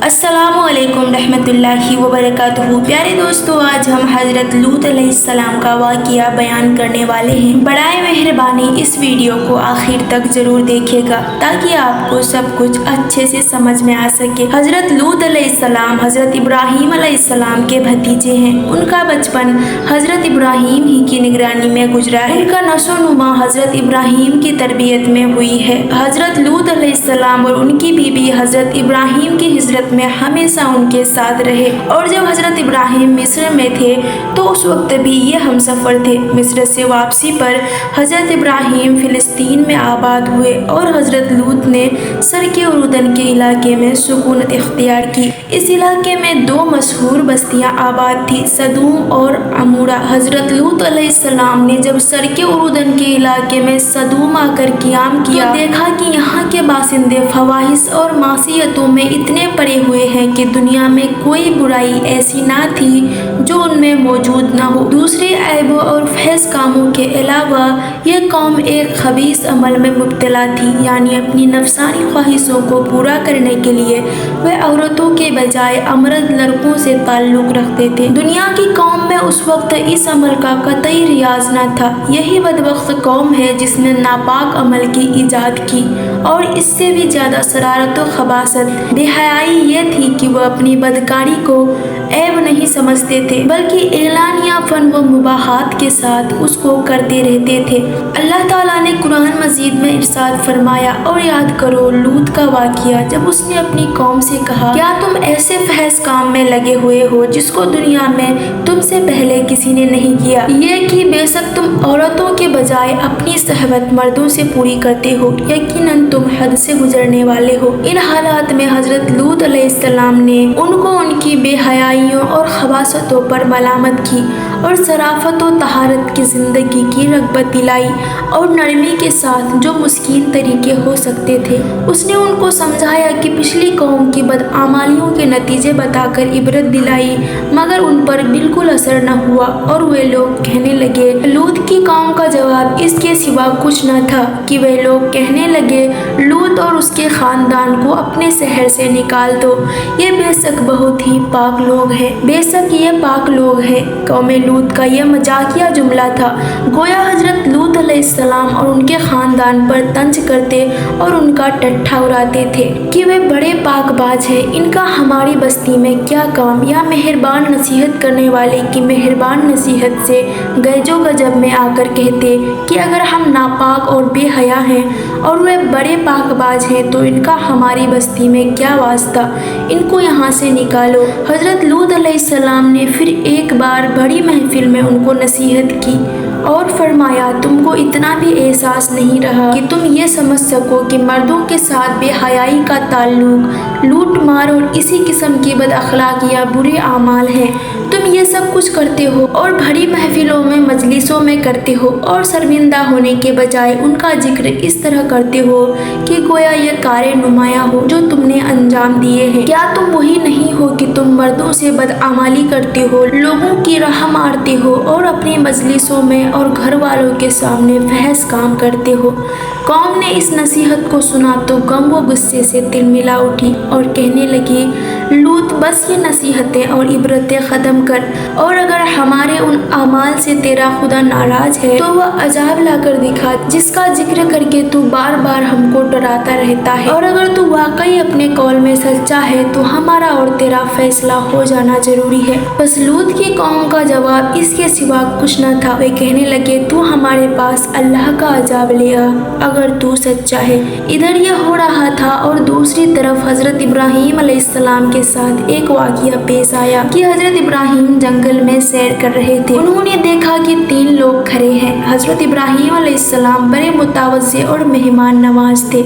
السلام علیکم رحمۃ اللہ وبرکاتہ۔ پیارے دوستو، آج ہم حضرت لوط علیہ السلام کا واقعہ بیان کرنے والے ہیں۔ برائے مہربانی اس ویڈیو کو آخر تک ضرور دیکھے گا تاکہ آپ کو سب کچھ اچھے سے سمجھ میں آ سکے۔ حضرت لوط علیہ السلام حضرت ابراہیم علیہ السلام کے بھتیجے ہیں۔ ان کا بچپن حضرت ابراہیم ہی کی نگرانی میں گزرا ہے۔ ان کا نشو و نما حضرت ابراہیم کی تربیت میں ہوئی ہے۔ حضرت لوط علیہ السلام اور ان کی بیوی حضرت ابراہیم کی ہجرت میں ہمیشہ ان کے ساتھ رہے، اور جب حضرت ابراہیم مصر میں تھے تو اس وقت بھی یہ ہم سفر تھے۔ مصر سے واپسی پر حضرت ابراہیم فلسطین میں آباد ہوئے اور حضرت لوط نے شرق اردن کے علاقے میں سکونت اختیار کی۔ اس علاقے میں دو مشہور بستیاں آباد تھی، سدوم اور عمورہ۔ حضرت لوط علیہ السلام نے جب شرق اردن کے علاقے میں سدوم آ کر قیام کیا تو دیکھا کہ یہاں کے باشندے فواحش اور معصیتوں میں اتنے پڑے ہوئے ہیں کہ دنیا میں کوئی برائی ایسی نہ تھی جو ان میں موجود نہ ہو۔ دوسرے عیبوں اور فحش کاموں کے علاوہ یہ قوم ایک خبیث عمل میں مبتلا تھی، یعنی اپنی نفسانی خواہشوں کو پورا کرنے کے لیے وہ عورتوں کے بجائے امرد لڑکوں سے تعلق رکھتے تھے۔ دنیا کی قوم میں اس وقت اس عمل کا قطعی رواج نہ تھا۔ یہی بدبخت قوم ہے جس نے ناپاک عمل کی ایجاد کی، اور اس سے بھی زیادہ شرارت و خباثت بے حیائی یہ تھی کہ وہ اپنی بدکاری کو عیب نہیں سمجھتے تھے بلکہ اعلانیہ فن و مباحات کے ساتھ اس کو کرتے رہتے تھے۔ اللہ تعالیٰ نے قرآن مجید میں ارشاد فرمایا، اور یاد کرو لوط کا واقعہ جب اس نے اپنی قوم سے کہا، کیا تم ایسے فحش کام میں لگے ہوئے ہو جس کو دنیا میں تم سے پہلے کسی نے نہیں کیا، یہ کہ بے شک تم عورتوں کے بجائے اپنی شہوت مردوں سے پوری کرتے ہو، یقیناً تم حد سے گزرنے والے ہو۔ ان حالات میں حضرت لوط علیہ السلام نے ان کو ان کی بے حیائیوں اور خباثتوں پر ملامت کی اور شرافت و طہارت کی زندگی کی رغبت دلائی اور نرمی کے ساتھ جو مسکین طریقے ہو سکتے تھے اس نے ان کو سمجھایا کہ پچھلی قوم کی بدعمالیوں کے نتیجے بتا کر عبرت دلائی، مگر ان پر بالکل اثر نہ ہوا اور وہ لوگ کہنے لگے۔ لوط کی قوم کا جواب اس کے سوا کچھ نہ تھا کہ وہ لوگ کہنے لگے، لوط اور اس کے خاندان کو اپنے شہر سے نکال دو، یہ بے شک بہت ہی پاک لوگ ہیں، بے شک یہ پاک لوگ ہیں۔ قوم لوط کا یہ مزاحیہ جملہ تھا، گویا حضرت لوط علیہ السلام اور ان کے خاندان پر طنز کرتے اور ان کا ٹٹھا اڑاتے تھے کہ وہ بڑے پاک باز ہیں، ان کا ہماری بستی میں کیا کام، یا مہربان نصیحت کرنے والے کی مہربان نصیحت سے گیجو گجب میں آ کر کہتے کہ اگر ہم ناپاک اور بے حیا ہیں اور وہ بڑے پاک باز ہیں تو ان کا ہماری بستی میں کیا واسطہ، ان کو یہاں سے نکالو۔ حضرت لوط علیہ السلام نے پھر ایک بار بڑی محفل میں ان کو نصیحت کی اور فرمایا، تم کو اتنا بھی احساس نہیں رہا کہ تم یہ سمجھ سکو کہ مردوں کے ساتھ بے حیائی کا تعلق لوٹ مار اور اسی قسم کی بد اخلاقی یا برے اعمال ہیں۔ تم یہ سب کچھ کرتے ہو اور بڑی محفلوں میں مجلسوں میں کرتے ہو، اور شرمندہ ہونے کے بجائے ان کا ذکر اس طرح کرتے ہو کہ گویا یہ کارِ نمایاں ہو جو تم نے انجام دیے ہیں۔ کیا تم وہی نہیں ہو کہ تم مردوں سے بدعمالی کرتے ہو، لوگوں کی راہ مارتے ہو اور اپنی مجلسوں میں اور گھر والوں کے سامنے فحش کام کرتے ہو؟ قوم نے اس نصیحت کو سنا تو غم و غصے سے تلملا اٹھی اور کہنے لگی، لوط بس یہ نصیحتیں اور عبرتیں ختم کر، اور اگر ہمارے ان اعمال سے تیرا خدا ناراض ہے تو وہ عذاب لا کر دکھا جس کا ذکر کر کے تو بار بار ہم کو ڈراتا رہتا ہے، اور اگر تو واقعی اپنے قول میں سچا ہے تو ہمارا اور تیرا فیصلہ ہو جانا ضروری ہے۔ بس لوط کی قوم کا جواب اس کے سوا کچھ نہ تھا، وہ کہنے لگے، تو ہمارے پاس اللہ کا عذاب لے آ اگر تو سچا ہے۔ ادھر یہ ہو رہا تھا اور دوسری طرف حضرت ابراہیم علیہ السلام کے ساتھ ایک واقعہ پیش آیا کہ حضرت ابراہیم جنگل میں سیر کر رہے تھے۔ انہوں نے دیکھا کہ 3 لوگ کھڑے ہیں۔ حضرت ابراہیم علیہ السلام بڑے متواضع اور مہمان نواز تھے،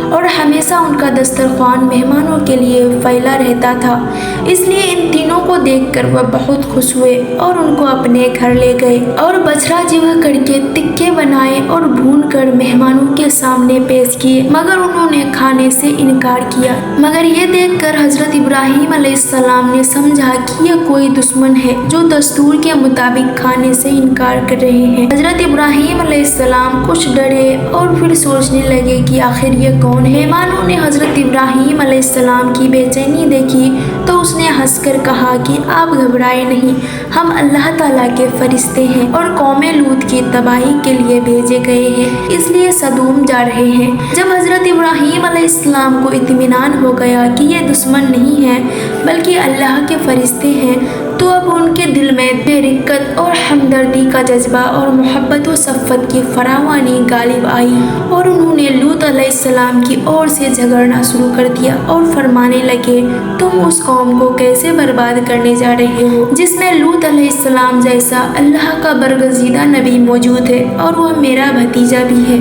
اور ہمیشہ ان کا دسترخوان مہمانوں کے لیے پھیلا رہتا تھا۔ اس لیے ان تینوں کو دیکھ کر وہ بہت خوش ہوئے اور ان کو اپنے گھر لے گئے اور بچھڑا ذبح کر کے تکے بنائے اور بھون کر مہمانوں کے سامنے پیش کیے، مگر انہوں نے کھانے سے انکار کیا۔ مگر یہ دیکھ کر حضرت ابراہیم علیہ السلام نے سمجھا کہ یہ کوئی دشمن ہے جو دستور کے مطابق کھانے سے انکار کر رہے ہیں۔ حضرت ابراہیم علیہ السلام کچھ ڈرے اور پھر سوچنے لگے کہ آخر یہ کون ہے۔ مہمانوں نے حضرت ابراہیم علیہ السلام کی بے چینی دیکھی تو اس نے ہنس کر کہا کہ آپ گھبرائے نہیں، ہم اللہ تعالیٰ کے فرشتے ہیں اور قوم لوط کی تباہی کے لیے بھیجے گئے ہیں، اس لیے سدوم جا رہے ہیں۔ جب حضرت ابراہیم علیہ السلام کو اطمینان ہو گیا کہ یہ دشمن نہیں ہے بلکہ اللہ کے فرشتے ہیں تو اب ان کے دل میں رقت اور ہمدردی کا جذبہ اور محبت و شفقت کی فراوانی غالب آئی اور انہوں نے لوط علیہ السلام کی اور سے جھگڑنا شروع کر دیا اور فرمانے لگے، تم اس قوم کو کیسے برباد کرنے جا رہے ہو جس میں لوط علیہ السلام جیسا اللہ کا برگزیدہ نبی موجود ہے اور وہ میرا بھتیجا بھی ہے۔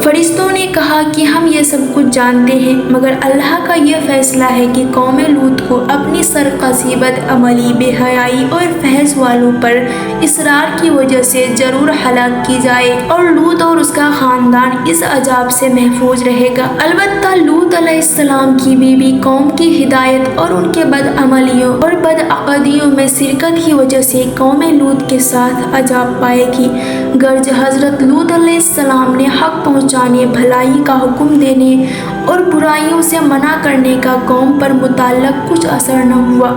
فرشتوں نے کہا کہ ہم یہ سب کچھ جانتے ہیں، مگر اللہ کا یہ فیصلہ ہے کہ قوم لوط کو اپنی سرکشی، بد عملی، بے حیائی اور فحش والوں پر اصرار کی وجہ سے ضرور ہلاک کی جائے اور لوط اور اس کا خاندان اس عذاب سے محفوظ رہے گا۔ البتہ لوط علیہ السلام کی بیوی قوم کی ہدایت اور ان کے بد عملیوں اور بد عقیدیوں میں شرکت کی وجہ سے قوم لوط کے ساتھ عذاب پائے گی، گرچہ حضرت لوط علیہ السلام نے حق پہنچانے، بھلائی کا حکم دینے اور برائیوں سے منع کرنے کا قوم پر متعلق کچھ اثر نہ ہوا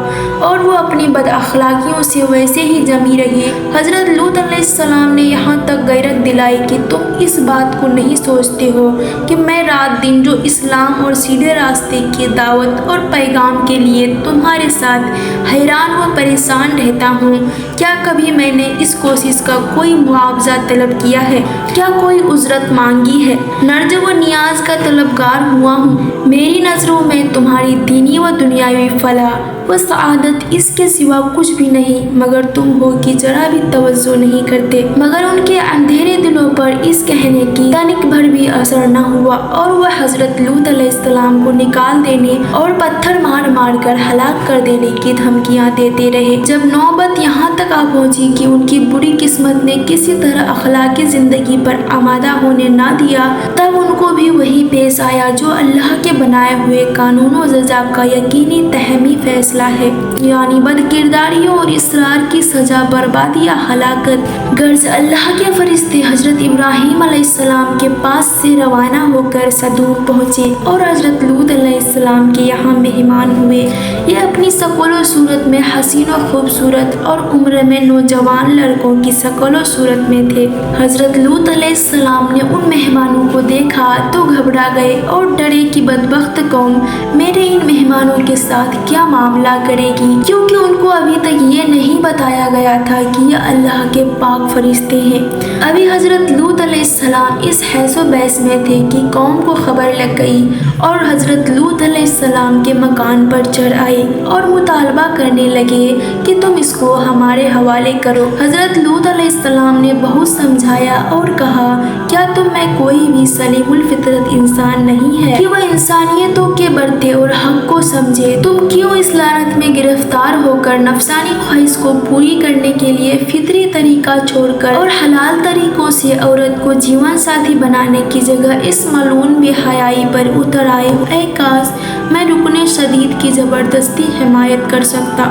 اور وہ اپنی بد اخلاقیوں سے ویسے ہی جمی رہی۔ حضرت لوط علیہ السلام نے یہاں تک غیرت دلائی کہ تم اس بات کو نہیں سوچتے ہو کہ میں رات دن جو اسلام اور سیدھے راستے کی دعوت اور پیغام کے لیے تمہارے ساتھ حیران و پریشان رہتا ہوں، کیا کبھی میں نے اس کوشش کا کوئی معاوضہ طلب کیا ہے؟ کیا کوئی اجرت مانگی ہے؟ نرج و نیاز کا طلبگار ہوا ہوں۔ میری نظروں میں تمہاری دینی و دنیاوی فلاح و سعادت اس کے سوا کچھ بھی نہیں، مگر تم ہو کہ ذرا بھی توجہ نہیں کرتے۔ مگر ان کے اندھیرے دلوں پر اس کہنے کی تنک بھر بھی اثر نہ ہوا اور وہ حضرت لوط علیہ السلام کو نکال دینے اور پتھر مار مار کر ہلاک کر دینے کی دھمکیاں دیتے رہے۔ جب نوبت یہاں تک آ پہنچی کہ ان کی بری قسمت نے کسی طرح اخلاقی زندگی پر آمادہ ہونے نہ دیا، تب ان کو بھی وہی پیش آیا جو اللہ کے بنائے ہوئے قانون و جزا کا یقینی تہمی فیصلہ ہے، یعنی بد کرداریوں اور اصرار کی سزا بربادی یا ہلاکت۔ غرض اللہ کے فرشتے حضرت ابراہیم علیہ السلام کے پاس سے روانہ ہو کر سدوم پہنچے اور حضرت لوط علیہ السلام کے یہاں مہمان ہوئے۔ یہ اپنی شکل و صورت میں حسین و خوبصورت اور عمر میں نوجوان لڑکوں کی شکل و صورت میں تھے۔ حضرت لوط علیہ السلام نے ان مہمانوں کو دیکھا تو گھبرا گئے اور ڈرے کہ بدبخت قوم میرے ان مہمانوں کے ساتھ کیا معاملہ کرے گی، کیونکہ ان کو ابھی تک یہ نہیں بتایا گیا تھا کہ یہ اللہ کے پاک فرشتے ہیں۔ ابھی حضرت لوط علیہ السلام اس حیث و بیس میں تھے کہ قوم کو خبر لگ گئی اور حضرت لوط علیہ السلام کے مکان پر چڑھ آئے اور مطالبہ کرنے لگے کہ تم اس کو ہمارے حوالے کرو۔ حضرت لوط علیہ السلام نے بہت سمجھایا اور کہا، کیا تم میں کوئی بھی سلیم الفطرت انسان نہیں ہے کہ وہ انسانیتوں کے برتے اور حق کو سمجھے؟ تم کیوں اس لعنت میں گرفتار ہو کر نفسانی خواہش کو پوری کرنے کے لیے فطری طریقہ چھوڑ کر اور حلال طریقوں سے عورت کو جیون ساتھی بنانے کی جگہ اس ملعون بے حیائی پر اتر آئے ہو؟ اے کاش میں رکن شدید کی زبردستی حمایت کر سکتا۔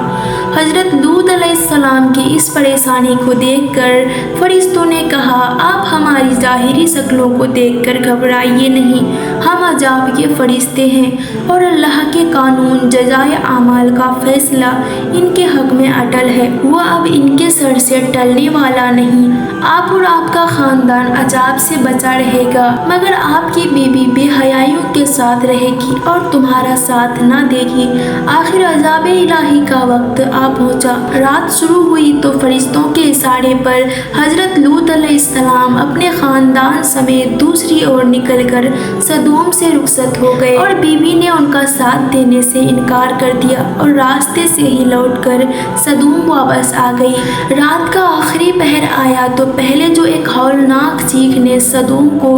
حضرت لوط علیہ السلام کی اس پریشانی کو دیکھ کر فرشتوں نے کہا، آپ ہماری ظاہری شکلوں کو دیکھ کر گھبرائیے نہیں، ہم عذاب کے فرشتے ہیں اور اللہ کے قانون جزائے اعمال کا فیصلہ ان کے حق میں اٹل ہے، وہ اب ان کے سر سے ٹلنے والا نہیں۔ آپ اور آپ کا خاندان عذاب سے بچا رہے گا، مگر آپ کی بیوی بے حیائیوں کے ساتھ رہے گی اور تمہارا ساتھ نہ دے گی۔ آخر عذاب الہی کا وقت آ پہنچا۔ رات شروع ہوئی تو فرشتوں کے اشارے پر حضرت لوط علیہ السلام اپنے خاندان سمیت دوسری اور نکل کر سدوم سے رخصت ہو گئے اور بیوی نے ان کا ساتھ دینے سے انکار کر دیا اور راستے سے ہی لوٹ کر سدوم واپس آ گئی۔ رات کا آخری پہر آیا تو پہلے جو ایک ہولناک چیخ نے سدوم کو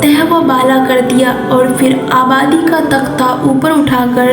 تہ و بالا کر دیا اور پھر آبادی کا تختہ اوپر اٹھا کر